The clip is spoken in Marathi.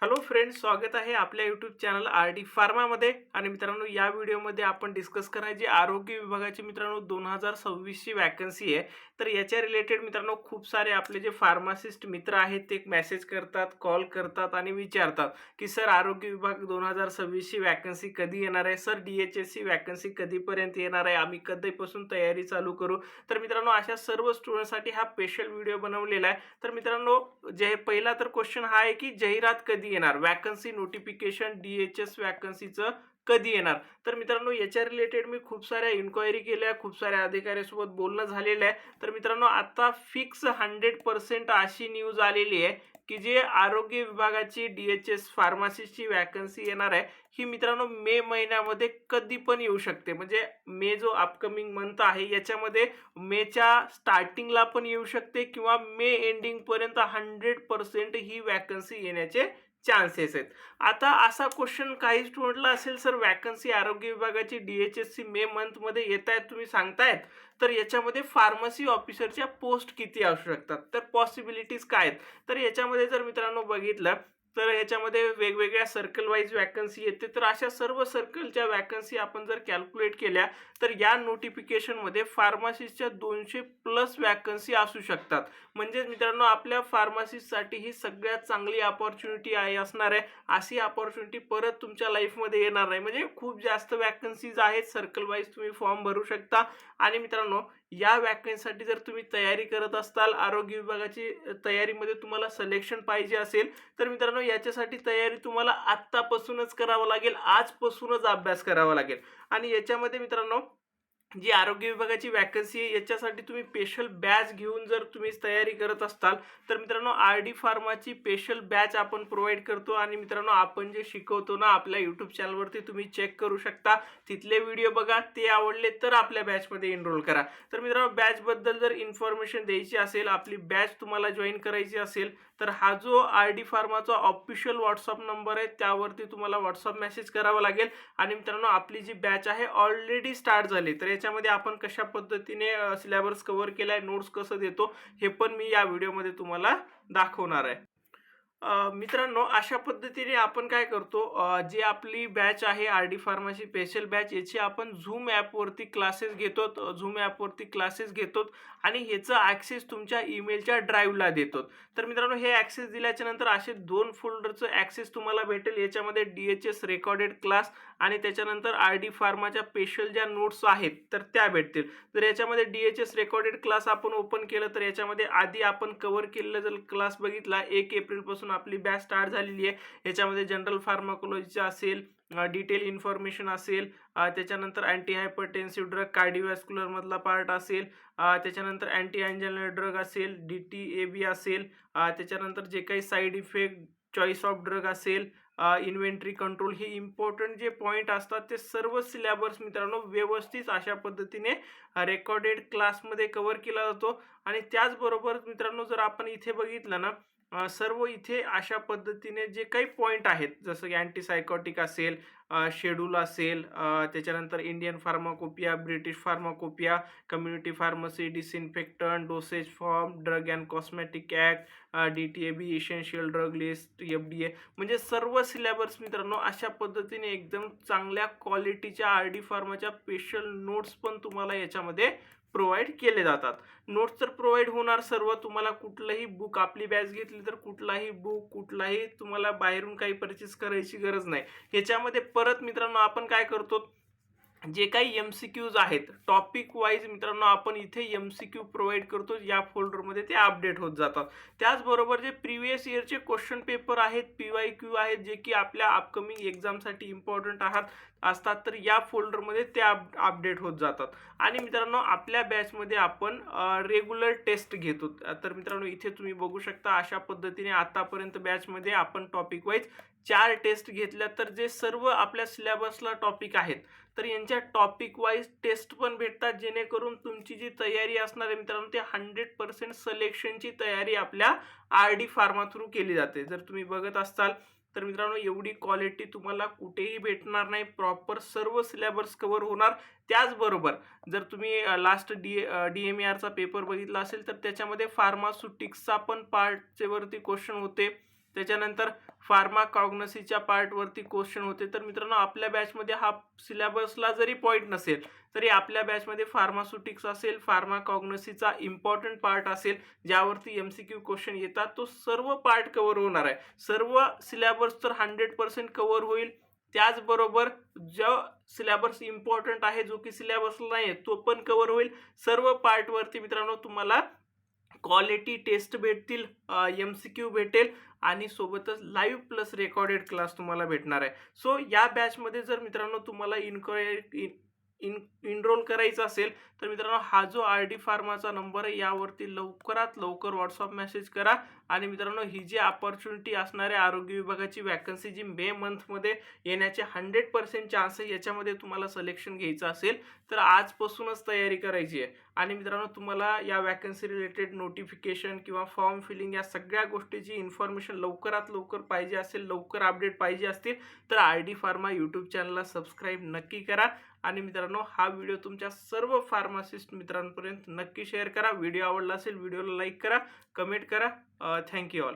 हॅलो फ्रेंड्स, स्वागत आहे आपल्या यूट्यूब चॅनल आर डी फार्मामध्ये. आणि मित्रांनो, या व्हिडिओमध्ये आपण डिस्कस करायची आरोग्य विभागाची मित्रांनो 2026ची वॅकन्सी आहे. तर याच्या रिलेटेड मित्रांनो खूप सारे आपले जे फार्मासिस्ट मित्र आहेत ते मेसेज करतात, कॉल करतात आणि विचारतात की सर आरोग्य विभाग 2026ची वॅकन्सी कधी येणार आहे, सर DHSची वॅकन्सी कधीपर्यंत येणार आहे, आम्ही कधीपासून तयारी चालू करू. तर मित्रांनो, अशा सर्व स्टुडंटसाठी हा स्पेशल व्हिडिओ बनवलेला आहे. तर मित्रांनो, जे पहिला तर क्वेश्चन हा आहे की जाहिरात कधी येणार, वॅकन्सी नोटिफिकेशन DHS वॅकन्सीचं कधी येणार. तर मित्रांनो, याच्या रिलेटेड मी खूप साऱ्या इन्क्वायरी केल्या, खूप साऱ्या अधिकाऱ्यांसोबत बोलणं झालेलं आहे. तर मित्रांनो, आता फिक्स 100% अशी न्यूज आलेली आहे की जे आरोग्य विभागाची DHS फार्मासिस्टची वॅकन्सी येणार आहे ही मित्रांनो मे महिन्यामध्ये कधी पण येऊ शकते. म्हणजे मे जो अपकमिंग मंथ आहे याच्यामध्ये मेच्या स्टार्टिंगला पण येऊ शकते किंवा मे एंडिंग पर्यंत 100% ही वॅकन्सी येण्याचे चान्सेस आहेत. आता असा क्वेश्चन काही स्टुडंटला असेल, सर वॅकन्सी आरोग्य विभागाची DHSची मे मंथमध्ये येत आहेत तुम्ही सांगतायत, तर याच्यामध्ये फार्मसी ऑफिसरच्या पोस्ट किती असू शकतात, तर पॉसिबिलिटीज काय आहेत. तर याच्यामध्ये जर मित्रांनो बघितलं तर ह्याच्यामध्ये वेगवेगळ्या सर्कल वाईज वॅकन्सी येते. तर अशा सर्व सर्कलच्या वॅकन्सी आपण जर कॅल्क्युलेट केल्या तर या नोटिफिकेशनमध्ये फार्मसिस्टच्या 200+ वॅकन्सी असू शकतात. म्हणजे मित्रांनो, आपल्या फार्मसिस्टसाठी ही सगळ्यात चांगली अपॉर्च्युनिटी आहे असणार आहे. अशी अपॉर्च्युनिटी परत तुमच्या लाईफमध्ये येणार नाही. म्हणजे खूप जास्त वॅकन्सीज आहेत, सर्कल वाईज तुम्ही फॉर्म भरू शकता. आणि मित्रांनो, या वॅकन्सीसाठी जर तुम्ही तयारी करत असताल, आरोग्य विभागाची तयारीमध्ये तुम्हाला सिलेक्शन पाहिजे असेल, तर मित्रांनो याच्यासाठी तयारी तुम्हाला आत्तापासूनच करावं लागेल, आजपासूनच अभ्यास करावा लागेल. आणि याच्यामध्ये मित्रांनो, जी आरोग्य विभागाची वॅकन्सी आहे याच्यासाठी तुम्ही स्पेशल बॅच घेऊन जर तुम्ही तयारी करत असताल, तर मित्रांनो RD फार्माची स्पेशल बॅच आपण प्रोव्हाइड करतो. आणि मित्रांनो, आपण जे शिकवतो ना आपल्या यूट्यूब चॅनलवरती तुम्ही चेक करू शकता, तिथले व्हिडिओ बघा, ते आवडले तर आपल्या बॅचमध्ये एनरोल करा. तर मित्रांनो, बॅचबद्दल जर इन्फॉर्मेशन द्यायची असेल, आपली बॅच तुम्हाला जॉईन करायची असेल, तर हा जो RD फार्माचा ऑफिशियल व्हॉट्सअप नंबर आहे त्यावरती तुम्हाला व्हॉट्सअप मेसेज करावा लागेल. आणि मित्रांनो, आपली जी बॅच आहे ऑलरेडी स्टार्ट झाली. तर याच्यामध्ये आपण कशा पद्धतीने सिलेबस कव्हर केलाय, नोट्स कसं देतो, हे पण मी या व्हिडिओमध्ये तुम्हाला दाखवणार आहे. मित्रांनो, अशा पद्धतीने आपण काय करतो, जी आपली बॅच आहे RD फार्मसी स्पेशल बॅच, याची आपण झूम ॲपवरती क्लासेस घेतो. झूम ॲपवरती क्लासेस घेतो आणि ह्याचा ॲक्सेस तुमच्या ईमेलच्या ड्राईव्हला देतो. तर मित्रांनो, हे ॲक्सेस दिल्याच्या नंतर असे 2 फोल्डरचं ॲक्सेस तुम्हाला भेटेल. याच्यामध्ये DHS रेकॉर्डेड क्लास आणि त्याच्यानंतर RD फार्माच्या स्पेशल ज्या नोट्स आहेत तर त्या भेटतील. तर याच्यामध्ये DHS रेकॉर्डेड क्लास आपण ओपन केलं तर याच्यामध्ये आधी आपण कव्हर केलेला जर क्लास बघितला, 1 एप्रिलपासून आपली बॅच स्टार्ट झालेली आहे. याच्यामध्ये जनरल फार्माकोलॉजीचं असेल, डिटेल इन्फॉर्मेशन असेल, त्याच्यानंतर अँटी हायपरटेन्सिव्ह ड्रग, कार्डिओव्हॅस्क्युलर मधला पार्ट असेल, त्याच्यानंतर अँटी अँजेलिनल ड्रग असेल, DTAB असेल, त्याच्यानंतर जे काही side effect, choice of drug असेल, इन्व्हेंटरी कंट्रोल, हे इम्पॉर्टंट जे पॉईंट असतात ते सर्व सिलेबस मित्रांनो व्यवस्थित अशा पद्धतीने रेकॉर्डेड क्लासमध्ये कव्हर केला जातो. आणि त्याचबरोबर मित्रांनो, जर आपण इथे बघितलं ना, सर्व इथे अशा पद्धतीने जे काही पॉईंट आहेत, जसं की अँटीसायकॉटिक असेल, शेड्यूल असेल, त्याच्यानंतर Indian pharmacopoeia, British pharmacopoeia, community pharmacy, disinfectant, dosage form, drug and cosmetic act, DTAB, essential drug list, FDA, म्हणजे सर्व सिलेबस मित्रांनो अशा पद्धतीने एकदम चांगल्या क्वालिटीच्या RD फार्माच्या स्पेशल नोट्स पण तुम्हाला याच्यामध्ये प्रोव्हाइड केले जातात. नोट्स तर प्रोव्हाइड होणार सर्व. तुम्हाला कुठलंही बुक, आपली बॅच घेतली तर कुठलाही बुक, कुठलाही तुम्हाला बाहेरून काही परचेस करायची गरज नाही. याच्यामध्ये परत मित्रांनो आपण काय करतो, जे काही MCQs आहेत टॉपिक वाईज मित्रांनो आपण इथे MCQ प्रोव्हाइड करतो. या फोल्डरमध्ये ते अपडेट होत जातात. त्याचबरोबर जे प्रिव्हियस इयरचे क्वेश्चन पेपर आहेत, PYQ आहेत, जे की आपल्या अपकमिंग एक्झामसाठी इम्पॉर्टंट असतात, तर या फोल्डरमध्ये ते अपडेट होत जातात. आणि मित्रांनो, आपल्या बॅचमध्ये आपण रेग्युलर टेस्ट घेतो. तर मित्रांनो, इथे तुम्ही बघू शकता अशा पद्धतीने आतापर्यंत बॅचमध्ये आपण टॉपिक वाईज 4 टेस्ट घेतल्या. तर जे सर्व आपल्या सिलेबसला टॉपिक आहेत तर यांच्या टॉपिक वाईज टेस्ट पण भेटतात, जेणेकरून तुमची जी तयारी असणार आहे मित्रांनो, ते 100% सिलेक्शनची तयारी आपल्या RD फार्मा थ्रू केली जाते. जर तुम्ही बघत असाल तर मित्रांनो, एवढी क्वालिटी तुम्हाला कुठेही भेटणार नाही. प्रॉपर सर्व सिलेबस कव्हर होणार. त्याचबरोबर जर तुम्ही लास्ट DMARचा पेपर बघितला असेल तर त्याच्यामध्ये फार्मास्युटिक्सचा पण पार्टचे वरती क्वेश्चन होते. त्याच्यानंतर फार्मा कॉग्नसीच्या पार्टवरती क्वेश्चन होते. तर मित्रांनो आपल्या बॅचमध्ये हा सिलेबसला जरी पॉईंट नसेल तरी आपल्या बॅचमध्ये फार्मास्युटिक्स असेल, फार्मा कॉग्नसीचा इम्पॉर्टंट पार्ट असेल ज्यावरती MCQ क्वेश्चन येतात, तो सर्व पार्ट कव्हर होणार आहे. सर्व सिलेबस तर 100% कव्हर होईल. त्याचबरोबर जो सिलेबस इम्पॉर्टंट आहे जो की सिलेबसला नाही आहे तो पण कव्हर होईल. सर्व पार्टवरती मित्रांनो तुम्हाला क्वालिटी टेस्ट भेटतील, MCQ भेटेल आणि सोबतच लाईव्ह प्लस रेकॉर्डेड क्लास तुम्हाला भेटणार आहे. सो या बॅचमध्ये जर मित्रांनो तुम्हाला इनरोल करायचं असेल तर मित्रांनो हा जो RD फार्माचा नंबर आहे यावरती लवकरात लवकर व्हॉट्सअप मेसेज करा. आणि मित्रांनो ही जी अपॉर्च्युनिटी असणार आहे आरोग्य विभागाची वॅकन्सी जी मे मंथमध्ये येण्याचे 100% चान्स आहे, याच्यामध्ये तुम्हाला सिलेक्शन घ्यायचं असेल तर आजपासूनच तयारी करायची आहे. आणि मित्रांनो तुम्हाला या वॅकन्सी रिलेटेड नोटिफिकेशन किंवा फॉर्म फिलिंग या सगळ्या गोष्टीची इन्फॉर्मेशन लवकरात लवकर पाहिजे असेल, लवकर अपडेट पाहिजे असतील तर RD फार्मा यूट्यूब चॅनलला सबस्क्राईब नक्की करा. आणि मित्रांनो हा व्हिडिओ तुमच्या सर्व फार्मासिस्ट मित्रांपर्यंत नक्की शेअर करा. व्हिडिओ आवडला असेल व्हिडिओला लाईक करा, कमेंट करा. Thank you all.